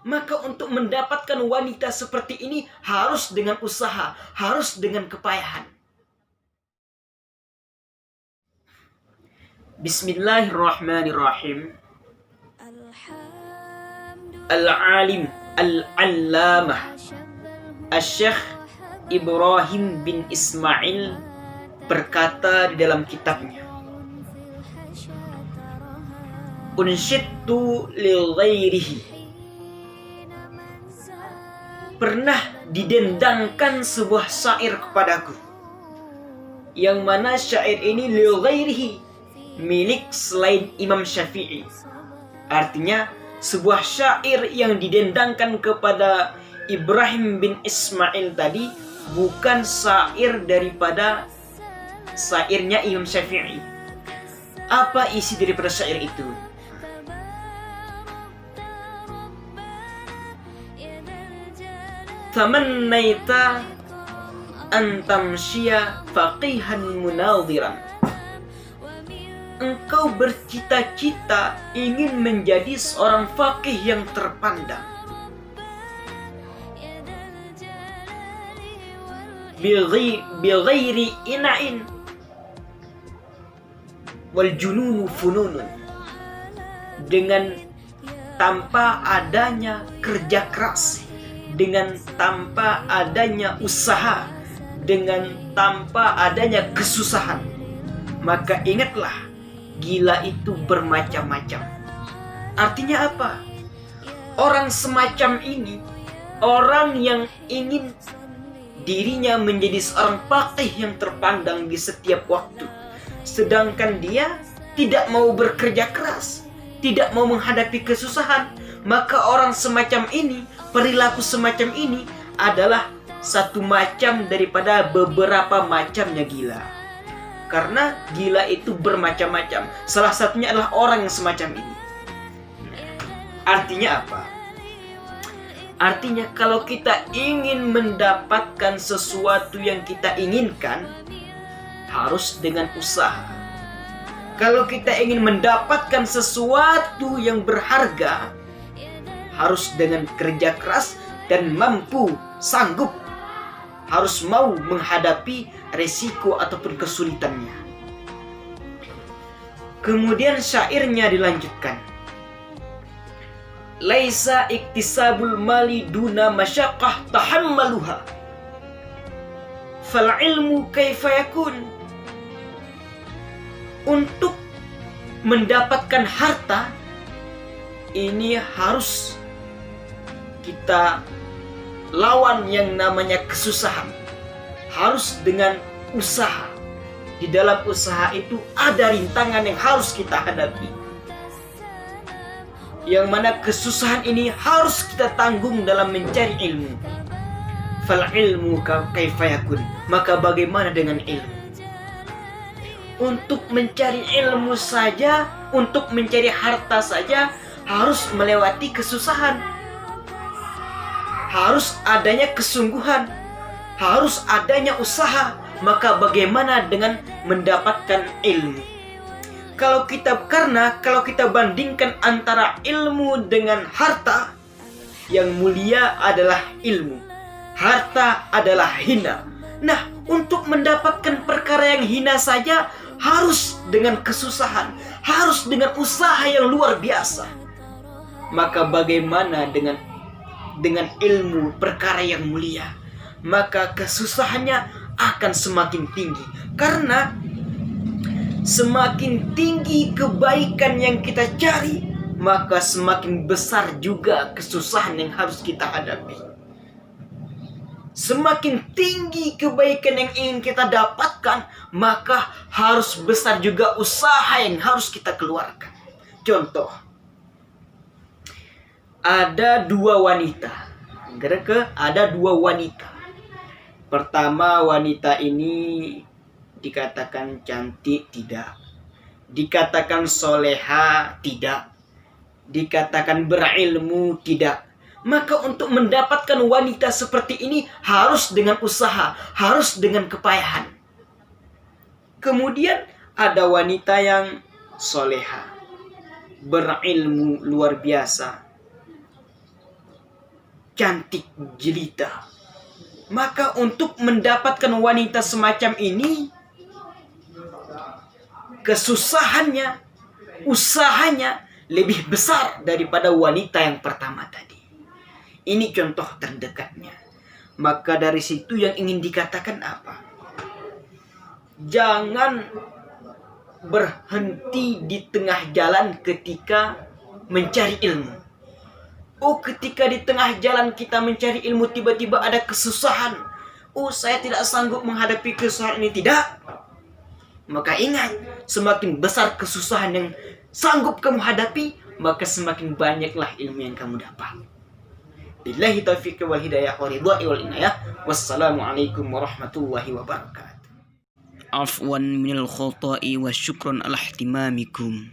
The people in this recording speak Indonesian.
Maka untuk mendapatkan wanita seperti ini harus dengan usaha, harus dengan kepayahan. Bismillahirrahmanirrahim. Al-alim al-allamah Asy-Syaikh Ibrahim bin Ismail berkata di dalam kitabnya, Unsyidtu li ghairihi, pernah didendangkan sebuah syair kepadaku, yang mana syair ini li ghairihi, milik selain Imam Syafi'i. Artinya sebuah syair yang didendangkan kepada Ibrahim bin Ismail tadi bukan syair daripada syairnya Imam Syafi'i. Apa isi daripada syair itu? Tamannaita an tamshiya faqihan munadhiran. Engkau bercita-cita ingin menjadi seorang faqih yang terpandang. Bighairi ina'in wal jununu fununun, dengan tanpa adanya kerja keras, dengan tanpa adanya usaha, dengan tanpa adanya kesusahan. Maka ingatlah, gila itu bermacam-macam. Artinya apa? Orang semacam ini, orang yang ingin dirinya menjadi seorang faqih yang terpandang di setiap waktu, sedangkan dia tidak mau bekerja keras, tidak mau menghadapi kesusahan, maka orang semacam ini, perilaku semacam ini adalah satu macam daripada beberapa macamnya gila. Karena gila itu bermacam-macam. Salah satunya adalah orang yang semacam ini. Artinya apa? Artinya kalau kita ingin mendapatkan sesuatu yang kita inginkan, harus dengan usaha. Kalau kita ingin mendapatkan sesuatu yang berharga, harus dengan kerja keras dan mampu, sanggup, harus mau menghadapi resiko ataupun kesulitannya. Kemudian syairnya dilanjutkan, Laisa iktisabul mali duna masyaqqah tahammaluha, fal ilmu kaifa yakun. Untuk mendapatkan harta ini harus kita lawan yang namanya kesusahan, harus dengan usaha. Di dalam usaha itu ada rintangan yang harus kita hadapi, yang mana kesusahan ini harus kita tanggung dalam mencari ilmu. Fal ilmu kaifa yakun, maka bagaimana dengan ilmu? Untuk mencari ilmu saja, untuk mencari harta saja harus melewati kesusahan, harus adanya kesungguhan, harus adanya usaha. Maka bagaimana dengan mendapatkan ilmu? Kalau kita bandingkan antara ilmu dengan harta, yang mulia adalah ilmu, harta adalah hina. Nah, untuk mendapatkan perkara yang hina saja harus dengan kesusahan, harus dengan usaha yang luar biasa. Maka bagaimana dengan ilmu perkara yang mulia? Maka kesusahannya akan semakin tinggi, karena semakin tinggi kebaikan yang kita cari, maka semakin besar juga kesusahan yang harus kita hadapi. Semakin tinggi kebaikan yang ingin kita dapatkan, maka harus besar juga usaha yang harus kita keluarkan. Contoh, ada dua wanita. Ada dua wanita. Pertama, wanita ini dikatakan cantik, tidak. Dikatakan soleha, tidak. Dikatakan berilmu, tidak. Maka untuk mendapatkan wanita seperti ini harus dengan usaha, harus dengan kepayahan. Kemudian ada wanita yang soleha, berilmu luar biasa, cantik jelita. Maka untuk mendapatkan wanita semacam ini, kesusahannya, usahanya lebih besar daripada wanita yang pertama tadi. Ini contoh terdekatnya. Maka dari situ yang ingin dikatakan apa? Jangan berhenti di tengah jalan ketika mencari ilmu. Ketika di tengah jalan kita mencari ilmu, tiba-tiba ada kesusahan. Saya tidak sanggup menghadapi kesusahan ini. Tidak. Maka ingat, semakin besar kesusahan yang sanggup kamu hadapi, maka semakin banyaklah ilmu yang kamu dapat. Billahi taufiq wal hidayah wa ridwa'i wal inayah. Wassalamualaikum warahmatullahi wabarakatuh. Afwan minal khata'i wa syukran ala ihtimamikum.